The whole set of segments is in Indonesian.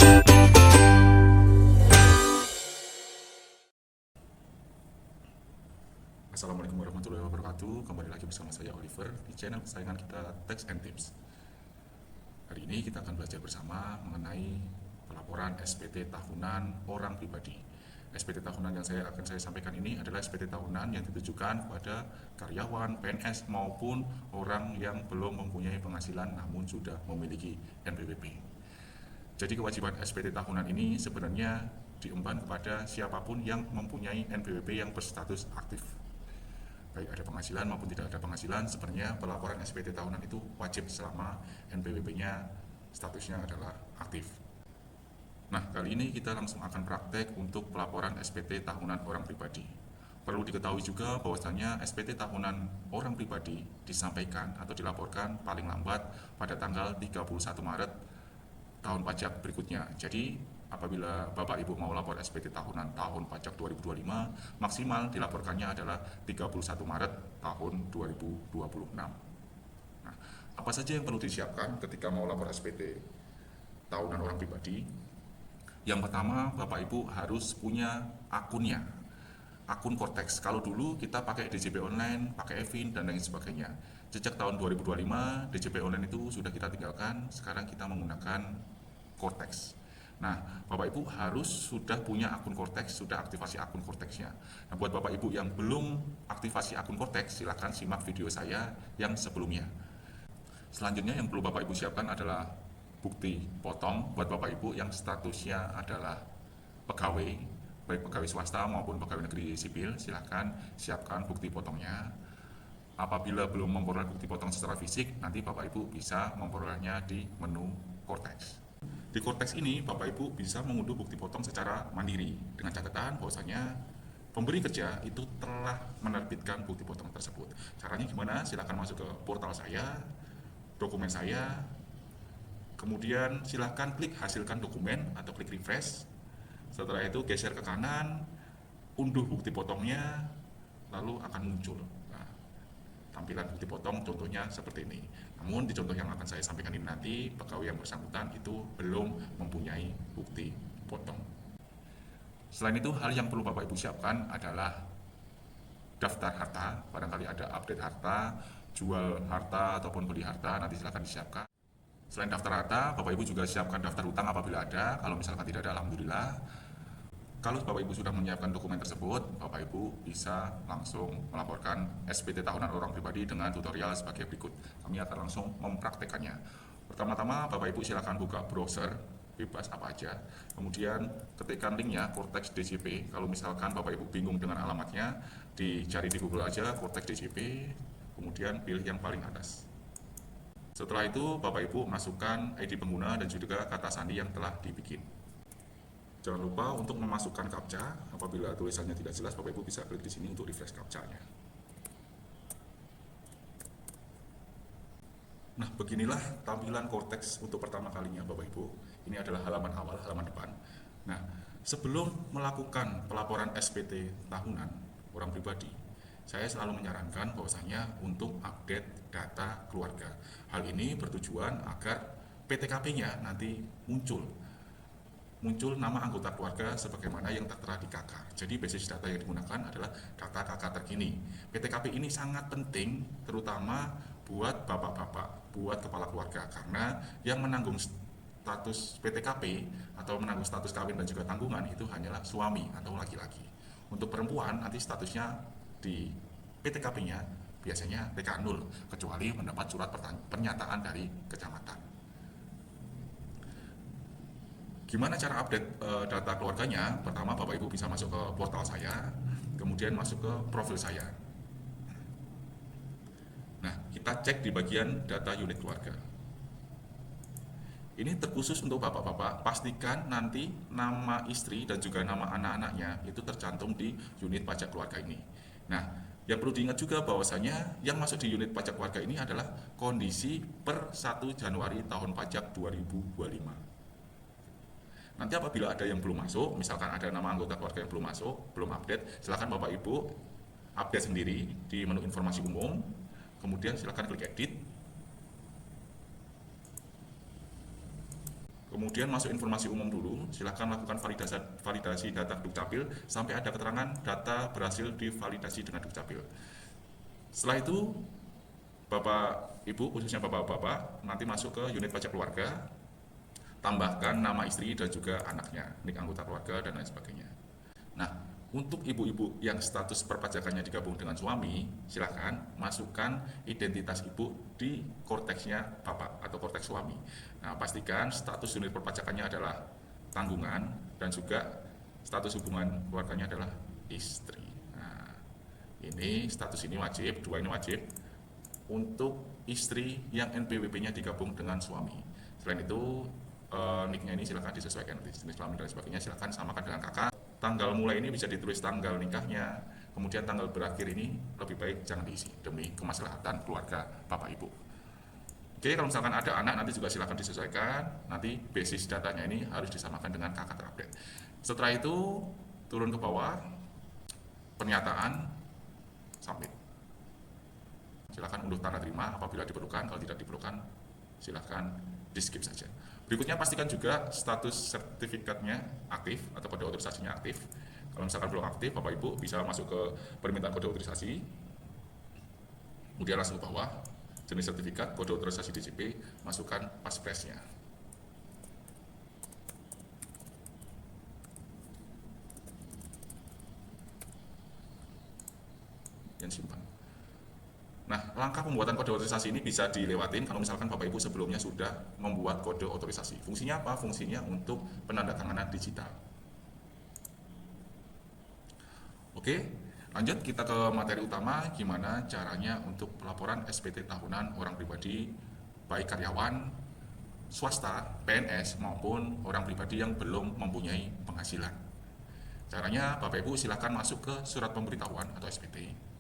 Assalamualaikum warahmatullahi wabarakatuh. Kembali lagi bersama saya Oliver di channel kesayangan kita Tax and Tips. Hari ini kita akan belajar bersama mengenai pelaporan SPT tahunan orang pribadi. SPT tahunan yang akan saya sampaikan ini adalah SPT tahunan yang ditujukan kepada karyawan, PNS maupun orang yang belum mempunyai penghasilan namun sudah memiliki NPWP. Jadi kewajiban SPT tahunan ini sebenarnya diemban kepada siapapun yang mempunyai NPWP yang berstatus aktif. Baik ada penghasilan maupun tidak ada penghasilan, sebenarnya pelaporan SPT tahunan itu wajib selama NPWP-nya statusnya adalah aktif. Nah, kali ini kita langsung akan praktek untuk pelaporan SPT tahunan orang pribadi. Perlu diketahui juga bahwasanya SPT tahunan orang pribadi disampaikan atau dilaporkan paling lambat pada tanggal 31 Maret tahun pajak berikutnya. Jadi apabila Bapak Ibu mau lapor SPT tahunan tahun pajak 2025, maksimal dilaporkannya adalah 31 Maret tahun 2026. Nah, apa saja yang perlu disiapkan ketika mau lapor SPT tahunan orang pribadi? Yang pertama, Bapak Ibu harus punya akunnya, akun Cortex. Kalau dulu kita pakai DJP Online, pakai Evin, dan lain sebagainya. Sejak tahun 2025, DJP Online itu sudah kita tinggalkan, sekarang kita menggunakan Cortex. Nah, Bapak Ibu harus sudah punya akun Cortex, sudah aktivasi akun Cortex-nya. Nah, buat Bapak Ibu yang belum aktivasi akun Cortex, silakan simak video saya yang sebelumnya. Selanjutnya yang perlu Bapak Ibu siapkan adalah bukti potong buat Bapak Ibu yang statusnya adalah pegawai, baik pegawai swasta maupun pegawai negeri sipil, silakan siapkan bukti potongnya. Apabila belum memperoleh bukti potong secara fisik, nanti Bapak Ibu bisa memperolehnya di menu Cortex. Di Cortex ini, Bapak Ibu bisa mengunduh bukti potong secara mandiri dengan catatan bahwasanya pemberi kerja itu telah menerbitkan bukti potong tersebut. Caranya gimana? Silakan masuk ke portal saya, dokumen saya, kemudian silakan klik hasilkan dokumen atau klik refresh. Setelah itu geser ke kanan, unduh bukti potongnya, lalu akan muncul tampilan bukti potong, contohnya seperti ini. Namun di contoh yang akan saya sampaikan ini nanti, pegawai yang bersangkutan itu belum mempunyai bukti potong. Selain itu, hal yang perlu Bapak Ibu siapkan adalah daftar harta. Barangkali ada update harta, jual harta ataupun beli harta, nanti silakan disiapkan. Selain daftar harta, Bapak Ibu juga siapkan daftar hutang apabila ada. Kalau misalkan tidak ada, alhamdulillah. Kalau Bapak Ibu sudah menyiapkan dokumen tersebut, Bapak Ibu bisa langsung melaporkan SPT tahunan orang pribadi dengan tutorial sebagai berikut. Kami akan langsung mempraktekannya. Pertama-tama Bapak Ibu silakan buka browser, bebas apa aja. Kemudian ketikkan linknya Cortex DJP. Kalau misalkan Bapak Ibu bingung dengan alamatnya, dicari di Google aja Cortex DJP, kemudian pilih yang paling atas. Setelah itu Bapak Ibu masukkan ID pengguna dan juga kata sandi yang telah dibikin. Jangan lupa untuk memasukkan captcha. Apabila tulisannya tidak jelas, Bapak Ibu bisa klik di sini untuk refresh captcha-nya. Nah, beginilah tampilan Cortex untuk pertama kalinya, Bapak Ibu. Ini adalah halaman awal, halaman depan. Nah, sebelum melakukan pelaporan SPT tahunan orang pribadi, saya selalu menyarankan bahwasanya untuk update data keluarga. Hal ini bertujuan agar PTKP-nya nanti muncul nama anggota keluarga sebagaimana yang tertera di KK. Jadi basis data yang digunakan adalah data KK terkini. PTKP ini sangat penting terutama buat bapak-bapak, buat kepala keluarga, karena yang menanggung status PTKP atau menanggung status kawin dan juga tanggungan itu hanyalah suami atau laki-laki. Untuk perempuan nanti statusnya di PTKP-nya biasanya TK0 kecuali mendapat surat pernyataan dari kecamatan. Gimana cara update data keluarganya? Pertama, Bapak Ibu bisa masuk ke portal saya, kemudian masuk ke profil saya. Nah, kita cek di bagian data unit keluarga. Ini terkhusus untuk bapak-bapak, pastikan nanti nama istri dan juga nama anak-anaknya itu tercantum di unit pajak keluarga ini. Nah, yang perlu diingat juga bahwasanya yang masuk di unit pajak keluarga ini adalah kondisi per 1 Januari tahun pajak 2025. Nanti apabila ada yang belum masuk, misalkan ada nama anggota keluarga yang belum masuk, belum update, silakan Bapak Ibu update sendiri di menu informasi umum, kemudian silakan klik edit, Kemudian masuk informasi umum dulu, silakan lakukan validasi data Dukcapil sampai ada keterangan data berhasil divalidasi dengan Dukcapil. Setelah itu, Bapak Ibu, khususnya Bapak-Bapak, nanti masuk ke unit pajak keluarga, tambahkan nama istri dan juga anaknya, nik anggota keluarga dan lain sebagainya. Nah, untuk ibu-ibu yang status perpajakannya digabung dengan suami, silakan masukkan identitas ibu di korteksnya bapak atau korteks suami. Nah, pastikan status unit perpajakannya adalah tanggungan dan juga status hubungan keluarganya adalah istri. Nah, ini status ini wajib, dua ini wajib untuk istri yang NPWP-nya digabung dengan suami. Selain itu, nicknya ini silakan disesuaikan, jenis kelamin dan sebagainya silakan samakan dengan kakak. Tanggal mulai ini bisa ditulis tanggal nikahnya, kemudian tanggal berakhir ini lebih baik jangan diisi demi kemaslahatan keluarga Bapak Ibu. Oke, kalau misalkan ada anak nanti juga silakan disesuaikan, nanti basis datanya ini harus disamakan dengan kakak terupdate. Setelah itu turun ke bawah, pernyataan, submit. Silakan unduh tanda terima apabila diperlukan, kalau tidak diperlukan silakan di skip saja. Berikutnya pastikan juga status sertifikatnya aktif atau kode otorisasinya aktif. Kalau misalkan belum aktif, Bapak Ibu bisa masuk ke permintaan kode otorisasi, kemudian langsung ke bawah, jenis sertifikat, kode otorisasi DJP, masukkan paspresnya. Yang simpan. Nah, langkah pembuatan kode otorisasi ini bisa dilewatin kalau misalkan Bapak Ibu sebelumnya sudah membuat kode otorisasi. Fungsinya apa? Fungsinya untuk penandatanganan digital. Oke, lanjut kita ke materi utama, gimana caranya untuk pelaporan SPT tahunan orang pribadi, baik karyawan, swasta, PNS, maupun orang pribadi yang belum mempunyai penghasilan. Caranya, Bapak Ibu silakan masuk ke surat pemberitahuan atau SPT.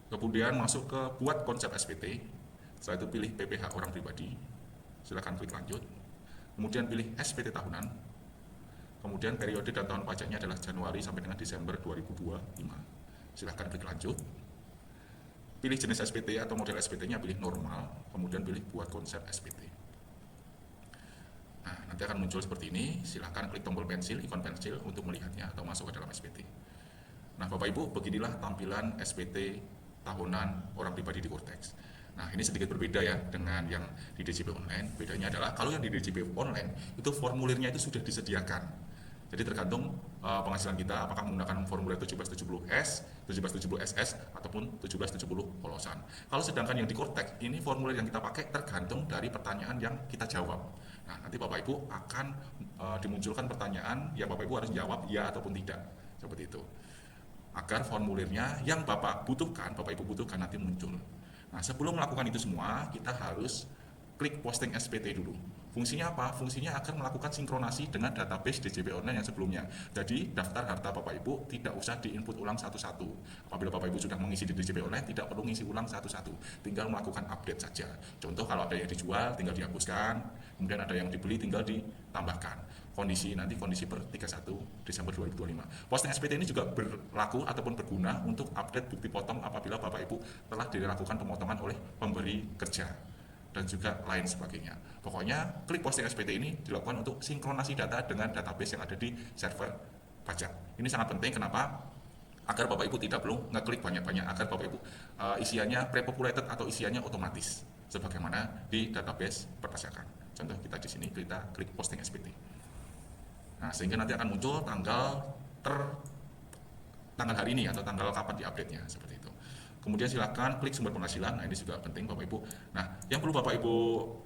Kemudian masuk ke buat konsep SPT. Setelah itu pilih PPH orang pribadi. Silakan klik lanjut. Kemudian pilih SPT tahunan. Kemudian periode dan tahun pajaknya adalah Januari sampai dengan Desember 2025. Silakan klik lanjut. Pilih jenis SPT atau model SPT-nya pilih normal, kemudian pilih buat konsep SPT. Nah, nanti akan muncul seperti ini. Silakan klik tombol pensil, ikon pensil untuk melihatnya atau masuk ke dalam SPT. Nah, Bapak Ibu, beginilah tampilan SPT tahunan orang pribadi di Kortex. Nah, ini sedikit berbeda ya dengan yang di DJP online. Bedanya adalah kalau yang di DJP online itu formulirnya itu sudah disediakan. Jadi tergantung penghasilan kita apakah menggunakan formulir 1770S, 1770SS ataupun 1770 polosan. Kalau sedangkan yang di Kortex ini formulir yang kita pakai tergantung dari pertanyaan yang kita jawab. Nah, nanti Bapak Ibu akan dimunculkan pertanyaan yang Bapak Ibu harus jawab ya ataupun tidak. Seperti itu. Agar formulirnya yang Bapak Ibu butuhkan nanti muncul. Nah, sebelum melakukan itu semua, kita harus klik posting SPT dulu. Fungsinya apa? Fungsinya akan melakukan sinkronasi dengan database DJP online yang sebelumnya. Jadi, daftar harta Bapak Ibu tidak usah diinput ulang satu-satu. Apabila Bapak Ibu sudah mengisi di DJP online, tidak perlu mengisi ulang satu-satu. Tinggal melakukan update saja. Contoh, kalau ada yang dijual, tinggal dihapuskan. Kemudian ada yang dibeli, tinggal ditambahkan. Kondisi per 31 Desember 2025. Posting SPT ini juga berlaku ataupun berguna untuk update bukti potong apabila Bapak Ibu telah dilakukan pemotongan oleh pemberi kerja dan juga lain sebagainya. Pokoknya klik posting SPT ini dilakukan untuk sinkronasi data dengan database yang ada di server pajak. Ini sangat penting, kenapa? Agar Bapak Ibu tidak perlu ngeklik banyak-banyak, agar Bapak Ibu isiannya pre-populated atau isiannya otomatis sebagaimana di database perpajakan. Contoh kita di sini kita klik posting SPT. Nah, sehingga nanti akan muncul tanggal hari ini atau tanggal kapan diupdate-nya seperti itu. Kemudian silakan klik sumber penghasilan. Nah, ini juga penting Bapak Ibu. Nah, yang perlu Bapak Ibu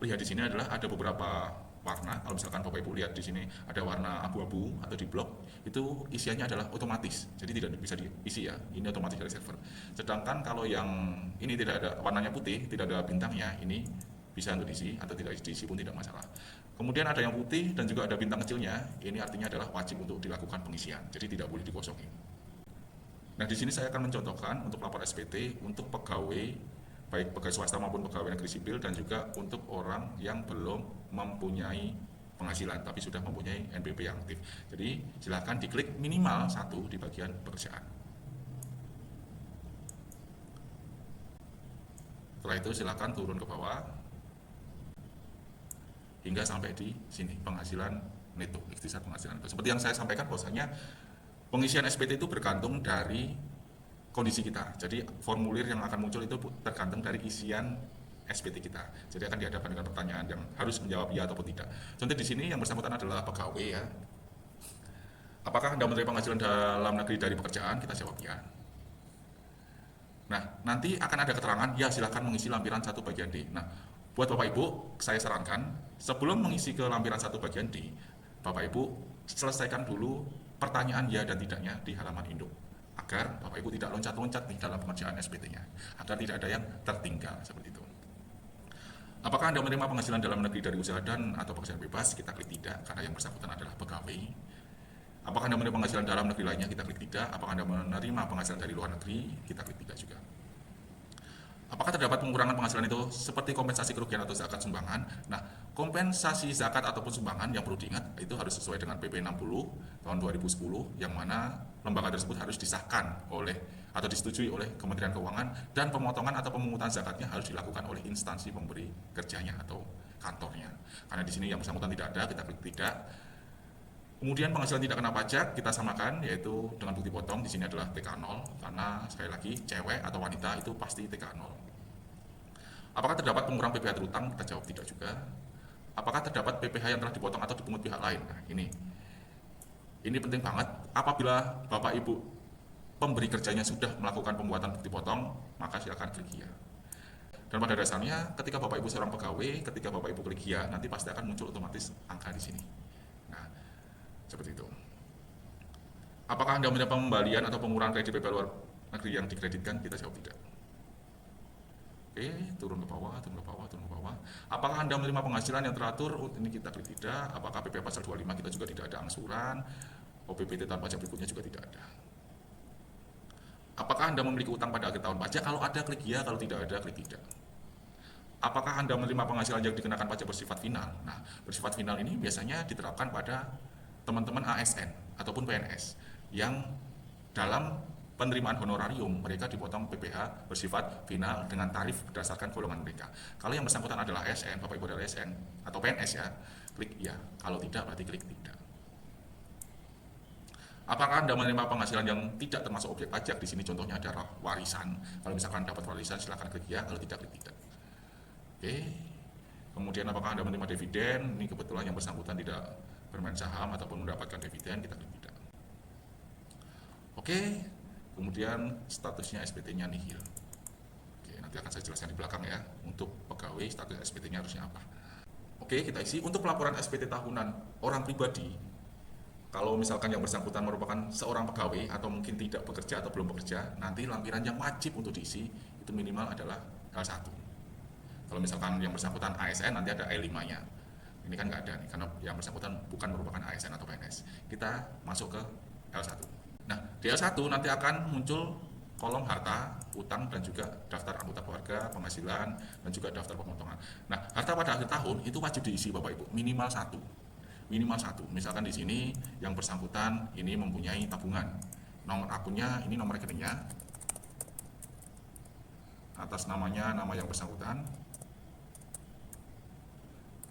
lihat di sini adalah ada beberapa warna. Kalau misalkan Bapak Ibu lihat di sini ada warna abu-abu atau di blok, itu isiannya adalah otomatis. Jadi tidak bisa diisi ya. Ini otomatis dari server. Sedangkan kalau yang ini tidak ada warnanya putih, tidak ada bintangnya, ini bisa untuk diisi atau tidak diisi pun tidak masalah. Kemudian ada yang putih dan juga ada bintang kecilnya, ini artinya adalah wajib untuk dilakukan pengisian, jadi tidak boleh dikosongin. Nah, di sini saya akan mencontohkan untuk lapor SPT untuk pegawai, baik pegawai swasta maupun pegawai negeri sipil, dan juga untuk orang yang belum mempunyai penghasilan tapi sudah mempunyai NPWP yang aktif. Jadi silakan diklik minimal 1 di bagian pekerjaan. Setelah itu silakan turun ke bawah hingga sampai di sini penghasilan neto, ikhtisar penghasilan neto. Seperti yang saya sampaikan bahwasanya pengisian SPT itu bergantung dari kondisi kita. Jadi formulir yang akan muncul itu tergantung dari isian SPT kita. Jadi akan dihadapkan dengan pertanyaan yang harus menjawab ya ataupun tidak. Contoh di sini yang bersangkutan adalah pegawai ya. Apakah Anda menerima penghasilan dalam negeri dari pekerjaan? Kita jawab ya. Nah, nanti akan ada keterangan, ya silakan mengisi lampiran 1 bagian D. Nah, buat Bapak Ibu, saya sarankan, sebelum mengisi ke lampiran 1 bagian D, Bapak Ibu selesaikan dulu pertanyaan ya dan tidaknya di halaman induk. Agar Bapak Ibu tidak loncat-loncat di dalam pengerjaan SPT-nya. Agar tidak ada yang tertinggal, seperti itu. Apakah Anda menerima penghasilan dalam negeri dari usaha dan atau pekerjaan bebas? Kita klik tidak, karena yang bersangkutan adalah pegawai. Apakah Anda menerima penghasilan dalam negeri lainnya? Kita klik tidak. Apakah Anda menerima penghasilan dari luar negeri? Kita klik tidak juga. Apakah terdapat pengurangan penghasilan itu seperti kompensasi kerugian atau zakat sumbangan? Nah, kompensasi zakat ataupun sumbangan yang perlu diingat itu harus sesuai dengan PP 60 tahun 2010 yang mana lembaga tersebut harus disahkan oleh atau disetujui oleh Kementerian Keuangan dan pemotongan atau pemungutan zakatnya harus dilakukan oleh instansi pemberi kerjanya atau kantornya. Karena di sini yang bersangkutan tidak ada, kita klik tidak. Kemudian penghasilan tidak kena pajak kita samakan yaitu dengan bukti potong di sini adalah TK 0 karena sekali lagi cewek atau wanita itu pasti TK 0. Apakah terdapat pengurang PPh terutang? Kita jawab tidak juga. Apakah terdapat PPh yang telah dipotong atau dipungut pihak lain? Nah, ini penting banget. Apabila Bapak Ibu pemberi kerjanya sudah melakukan pembuatan bukti potong, maka silakan klik ya. Dan pada dasarnya ketika Bapak Ibu seorang pegawai, ketika Bapak Ibu klik ya, nanti pasti akan muncul otomatis angka di sini. Nah, seperti itu. Apakah Anda menerima pembalian atau pengurangan kredit PP luar negeri yang dikreditkan? Kita jawab tidak. Oke, turun ke bawah, turun ke bawah, turun ke bawah. Apakah Anda menerima penghasilan yang teratur? Ini kita klik tidak. Apakah PP pasal 25 kita juga tidak ada angsuran? OPPT tanpa pajak berikutnya juga tidak ada. Apakah Anda memiliki utang pada akhir tahun pajak? Kalau ada klik ya, kalau tidak ada klik tidak. Apakah Anda menerima penghasilan yang dikenakan pajak bersifat final? Nah, bersifat final ini biasanya diterapkan pada teman-teman ASN ataupun PNS yang dalam penerimaan honorarium mereka dipotong PPh bersifat final dengan tarif berdasarkan golongan mereka. Kalau yang bersangkutan adalah ASN, Bapak Ibu adalah ASN atau PNS ya, klik ya. Kalau tidak berarti klik tidak. Apakah Anda menerima penghasilan yang tidak termasuk objek pajak? Di sini contohnya adalah warisan. Kalau misalkan dapat warisan silakan klik ya, kalau tidak klik tidak. Oke. Kemudian apakah Anda menerima dividen? Ini kebetulan yang bersangkutan tidak bermain saham ataupun mendapatkan dividen, kita klik tidak. Oke. Kemudian statusnya SPT-nya nihil. Oke, nanti akan saya jelaskan di belakang ya. Untuk pegawai status SPT-nya harusnya apa. Oke, kita isi untuk pelaporan SPT tahunan orang pribadi. Kalau misalkan yang bersangkutan merupakan seorang pegawai atau mungkin tidak bekerja atau belum bekerja, nanti lampiran yang wajib untuk diisi itu minimal adalah L1. Kalau misalkan yang bersangkutan ASN nanti ada L5-nya. Ini kan nggak ada nih, karena yang bersangkutan bukan merupakan ASN atau PNS. Kita masuk ke L1. Nah, di L1 nanti akan muncul kolom harta, utang, dan juga daftar anggota keluarga, penghasilan, dan juga daftar pemotongan. Nah, harta pada akhir tahun itu wajib diisi Bapak Ibu, minimal 1. Minimal 1. Misalkan di sini yang bersangkutan ini mempunyai tabungan. Nomor akunnya, ini nomor rekeningnya. Atas namanya, nama yang bersangkutan.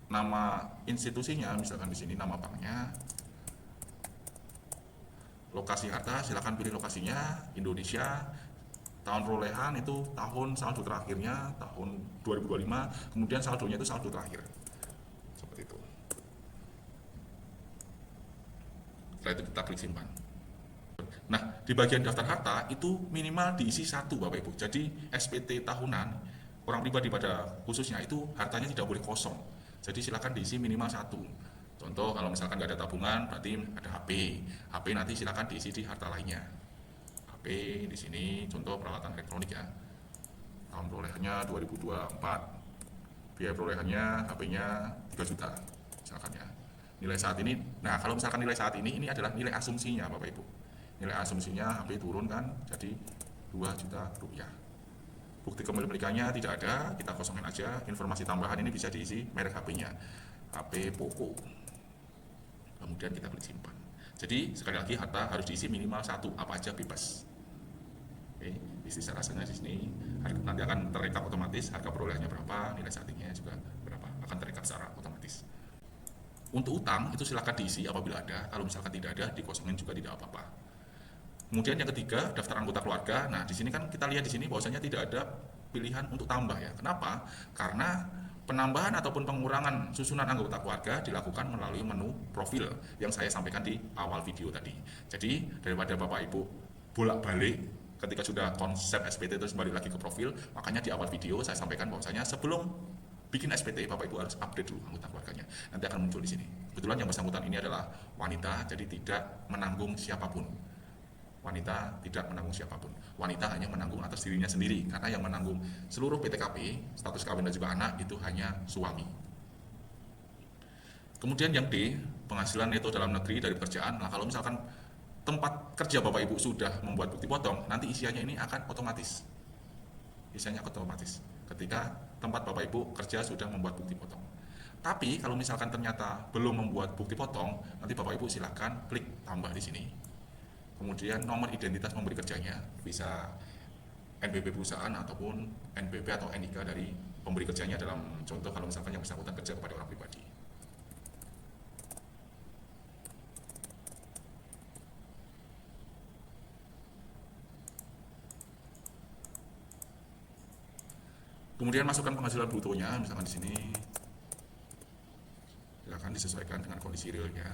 Nama institusinya, misalkan di sini nama banknya. Lokasi harta, silakan pilih lokasinya, Indonesia. Tahun perolehan itu tahun saldo terakhirnya tahun 2025, kemudian saldonya itu saldo terakhir. Seperti itu. Setelah itu kita klik simpan. Nah, di bagian daftar harta itu minimal diisi 1 Bapak Ibu. Jadi SPT tahunan orang pribadi pada khususnya itu hartanya tidak boleh kosong. Jadi silakan diisi minimal 1. Contoh kalau misalkan nggak ada tabungan berarti ada HP. HP nanti silakan diisi di harta lainnya. HP di sini contoh peralatan elektronik ya. Tahun perolehannya 2024. Biaya perolehannya HP-nya 3 juta. Misalkan ya. Nilai saat ini, nah kalau misalkan nilai saat ini adalah nilai asumsinya Bapak Ibu. Nilai asumsinya HP turun kan jadi 2 juta rupiah. Bukti kepemilikannya tidak ada, kita kosongin aja. Informasi tambahan ini bisa diisi merek HP-nya. HP Poco. Kemudian kita klik simpan. Jadi sekali lagi harta harus diisi minimal 1, apa aja bebas. Oke, di istilah di sini nanti akan terekap otomatis harga perolehannya berapa, nilai startingnya juga berapa, akan terekap secara otomatis. Untuk utang itu silakan diisi apabila ada, kalau misalkan tidak ada dikosongin juga tidak apa-apa. Kemudian yang ketiga, daftar anggota keluarga. Nah, di sini kan kita lihat di sini bahwasanya tidak ada pilihan untuk tambah ya. Kenapa? Karena penambahan ataupun pengurangan susunan anggota keluarga dilakukan melalui menu profil yang saya sampaikan di awal video tadi. Jadi daripada Bapak Ibu bolak-balik ketika sudah konsep SPT terus balik lagi ke profil, makanya di awal video saya sampaikan bahwasanya sebelum bikin SPT Bapak Ibu harus update dulu anggota keluarganya. Nanti akan muncul di sini. Kebetulan yang bersangkutan ini adalah wanita, jadi tidak menanggung siapapun. Wanita tidak menanggung siapapun. Wanita hanya menanggung atas dirinya sendiri, karena yang menanggung seluruh PTKP, status kawin dan juga anak itu hanya suami. Kemudian yang D, penghasilan neto dalam negeri dari pekerjaan. Nah, kalau misalkan tempat kerja Bapak Ibu sudah membuat bukti potong, nanti isiannya ini akan otomatis. Isiannya otomatis ketika tempat Bapak Ibu kerja sudah membuat bukti potong. Tapi kalau misalkan ternyata belum membuat bukti potong, nanti Bapak Ibu silakan klik tambah di sini. Kemudian nomor identitas pemberi kerjanya, bisa NPWP perusahaan ataupun NPWP atau NIK dari pemberi kerjanya, dalam contoh kalau misalkan yang bersangkutan kerja kepada orang pribadi. Kemudian masukkan penghasilan brutonya, misalkan di sini silakan disesuaikan dengan kondisi realnya.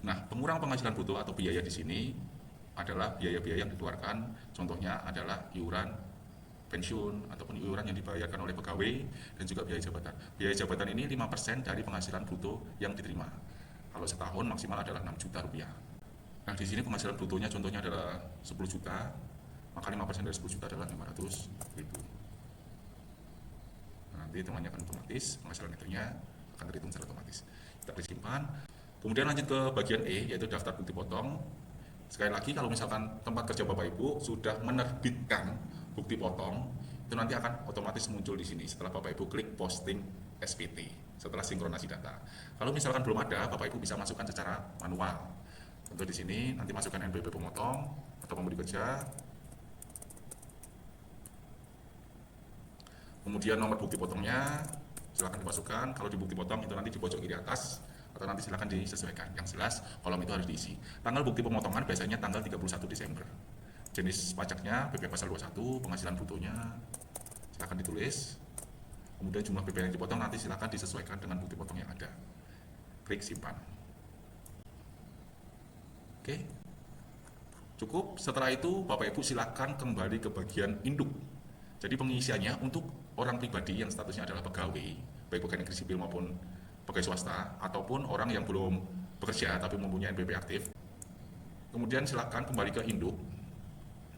Nah, pengurang penghasilan bruto atau biaya di sini adalah biaya-biaya yang dikeluarkan, contohnya adalah iuran pensiun ataupun iuran yang dibayarkan oleh pegawai dan juga biaya jabatan. Biaya jabatan ini 5% dari penghasilan bruto yang diterima. Kalau setahun maksimal adalah 6 juta rupiah. Nah, di sini penghasilan brutonya contohnya adalah 10 juta, maka 5% dari 10 juta adalah 500 ribu. Nah, nanti temannya akan otomatis, penghasilan netonya akan terhitung secara otomatis. Kita klik simpan. Kemudian lanjut ke bagian E, yaitu daftar bukti potong. Sekali lagi, kalau misalkan tempat kerja Bapak Ibu sudah menerbitkan bukti potong, itu nanti akan otomatis muncul di sini setelah Bapak Ibu klik posting SPT, setelah sinkronasi data. Kalau misalkan belum ada, Bapak Ibu bisa masukkan secara manual. Contoh di sini, nanti masukkan NPWP pemotong atau pemberi kerja. Kemudian nomor bukti potongnya, silakan dimasukkan. Kalau di bukti potong itu nanti di pojok kiri atas, atau nanti silakan disesuaikan. Yang jelas kolom itu harus diisi. Tanggal bukti pemotongan biasanya tanggal 31 Desember. Jenis pajaknya PP pasal 21, penghasilan brutonya silakan ditulis. Kemudian jumlah PP yang dipotong nanti silakan disesuaikan dengan bukti potong yang ada. Klik simpan. Oke. Cukup. Setelah itu Bapak Ibu silakan kembali ke bagian induk. Jadi pengisiannya untuk orang pribadi yang statusnya adalah pegawai, baik pegawai negeri sipil maupun pegawai swasta, ataupun orang yang belum bekerja tapi mempunyai NPWP aktif. Kemudian silakan kembali ke induk.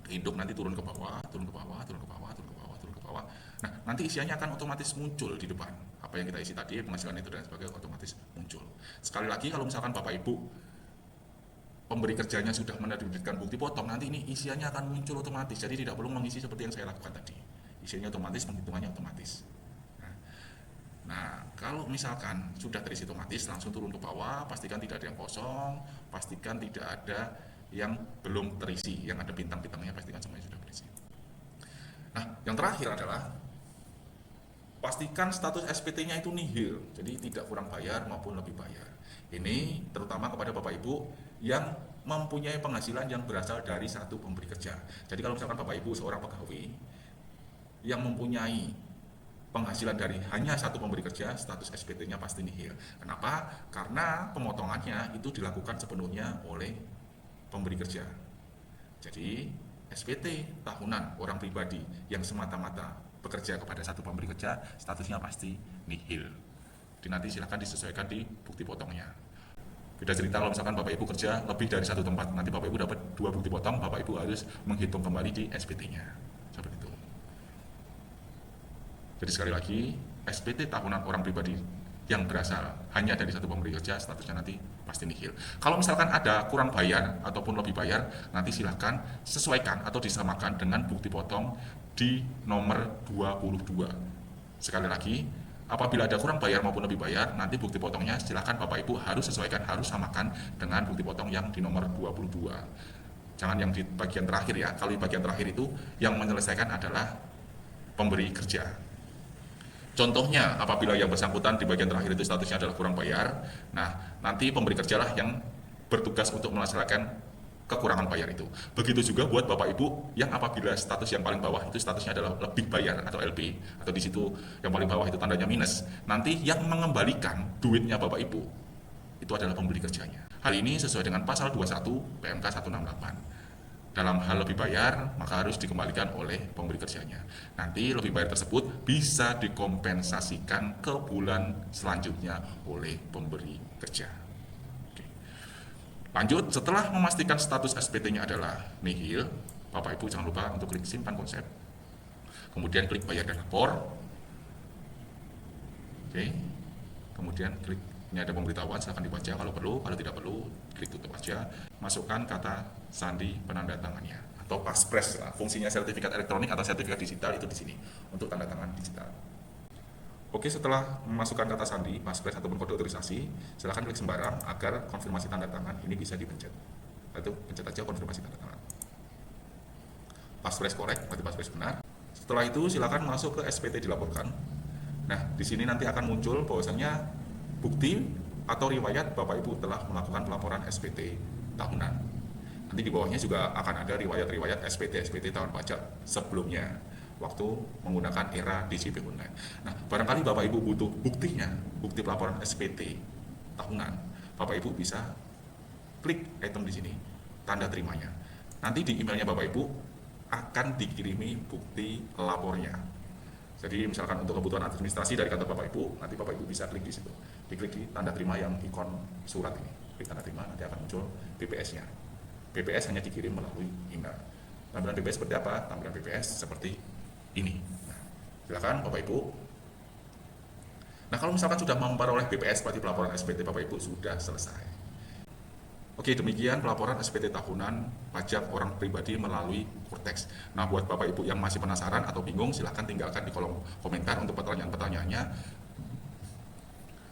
Ke induk nanti turun ke bawah, turun ke bawah, turun ke bawah, turun ke bawah, turun ke bawah. Nah, nanti isiannya akan otomatis muncul di depan. Apa yang kita isi tadi, penghasilan itu dan sebagainya otomatis muncul. Sekali lagi, kalau misalkan Bapak Ibu pemberi kerjanya sudah menerbitkan bukti potong, nanti ini isiannya akan muncul otomatis. Jadi tidak perlu mengisi seperti yang saya lakukan tadi. Isiannya otomatis, penghitungannya otomatis. Nah, kalau misalkan sudah terisi otomatis, langsung turun ke bawah, pastikan tidak ada yang kosong, pastikan tidak ada yang belum terisi, yang ada bintang-bintangnya pastikan semuanya sudah terisi. Nah, yang terakhir adalah pastikan status SPT-nya itu nihil, jadi tidak kurang bayar maupun lebih bayar. Ini terutama kepada Bapak Ibu yang mempunyai penghasilan yang berasal dari satu pemberi kerja. Jadi kalau misalkan Bapak Ibu seorang pegawai yang mempunyai penghasilan dari hanya satu pemberi kerja, status SPT-nya pasti nihil. Kenapa? Karena pemotongannya itu dilakukan sepenuhnya oleh pemberi kerja. Jadi SPT tahunan orang pribadi yang semata-mata bekerja kepada satu pemberi kerja, statusnya pasti nihil. Jadi nanti silakan disesuaikan di bukti potongnya. Beda cerita kalau misalkan Bapak Ibu kerja lebih dari satu tempat, nanti Bapak Ibu dapat 2 bukti potong, Bapak Ibu harus menghitung kembali di SPT-nya. Seperti itu. Jadi sekali lagi, SPT tahunan orang pribadi yang berasal hanya dari satu pemberi kerja, statusnya nanti pasti nihil. Kalau misalkan ada kurang bayar ataupun lebih bayar, nanti silahkan sesuaikan atau disamakan dengan bukti potong di nomor 22. Sekali lagi, Apabila ada kurang bayar maupun lebih bayar, nanti bukti potongnya silakan Bapak Ibu harus sesuaikan, harus samakan dengan bukti potong yang di nomor 22. Jangan yang di bagian terakhir ya. Kalau di bagian terakhir itu yang menyelesaikan adalah pemberi kerja. Contohnya, apabila yang bersangkutan di bagian terakhir itu statusnya adalah kurang bayar, nah nanti pemberi kerjalah yang bertugas untuk melaksanakan kekurangan bayar itu. Begitu juga buat Bapak Ibu yang apabila status yang paling bawah itu statusnya adalah lebih bayar atau LB, atau di situ yang paling bawah itu tandanya minus. Nanti yang mengembalikan duitnya Bapak Ibu itu adalah pemberi kerjanya. Hal ini sesuai dengan pasal 21 PMK 168. Dalam hal lebih bayar, maka harus dikembalikan oleh pemberi kerjanya. Nanti lebih bayar tersebut bisa dikompensasikan ke bulan selanjutnya oleh pemberi kerja. Lanjut, setelah memastikan status SPT-nya adalah nihil, Bapak Ibu jangan lupa untuk klik simpan konsep. Kemudian klik bayar dan lapor. Oke. Kemudian klik ini ada pemberitahuan, silahkan dibaca kalau perlu, kalau tidak perlu klik tutup aja. Masukkan kata sandi penanda tangannya atau paspres. Fungsinya sertifikat elektronik atau sertifikat digital itu di sini untuk tanda tangan digital. Oke, setelah memasukkan kata sandi, paspres ataupun kode otorisasi, silakan klik sembarang agar konfirmasi tanda tangan ini bisa dipencet. Lalu pencet aja konfirmasi tanda tangan. Paspres korek, berarti paspres benar. Setelah itu silakan masuk ke SPT dilaporkan. Nah, di sini nanti akan muncul bahwasanya bukti atau riwayat Bapak Ibu telah melakukan pelaporan SPT tahunan. Nanti di bawahnya juga akan ada riwayat-riwayat SPT tahun pajak sebelumnya, waktu menggunakan era DJP online. Nah, barangkali Bapak Ibu butuh buktinya, bukti pelaporan SPT tahunan, Bapak Ibu bisa klik item di sini, tanda terimanya. Nanti di emailnya Bapak Ibu akan dikirimi bukti lapornya. Jadi misalkan untuk kebutuhan administrasi dari kantor Bapak Ibu, nanti Bapak Ibu bisa klik di situ. Diklik di tanda terima yang ikon surat ini. Klik tanda terima, nanti akan muncul BPS-nya. BPS hanya dikirim melalui email. Tampilan BPS seperti apa? Tampilan BPS seperti ini. Nah, silakan Bapak Ibu. Nah, kalau misalkan sudah memperoleh BPS, berarti pelaporan SPT Bapak Ibu sudah selesai. Oke, demikian pelaporan SPT tahunan pajak orang pribadi melalui Cortex. Nah, buat Bapak Ibu yang masih penasaran atau bingung, silahkan tinggalkan di kolom komentar untuk pertanyaan-pertanyaannya.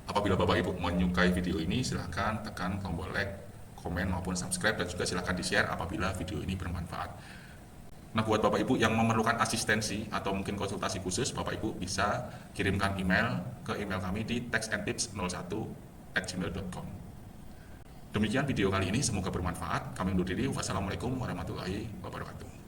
Apabila Bapak Ibu menyukai video ini, silahkan tekan tombol like, komen maupun subscribe, dan juga silahkan di-share apabila video ini bermanfaat. Nah, buat Bapak Ibu yang memerlukan asistensi atau mungkin konsultasi khusus, Bapak Ibu bisa kirimkan email ke email kami di textandtips01@gmail.com. Demikian video kali ini, semoga bermanfaat. Kami undur diri. Wassalamualaikum warahmatullahi wabarakatuh.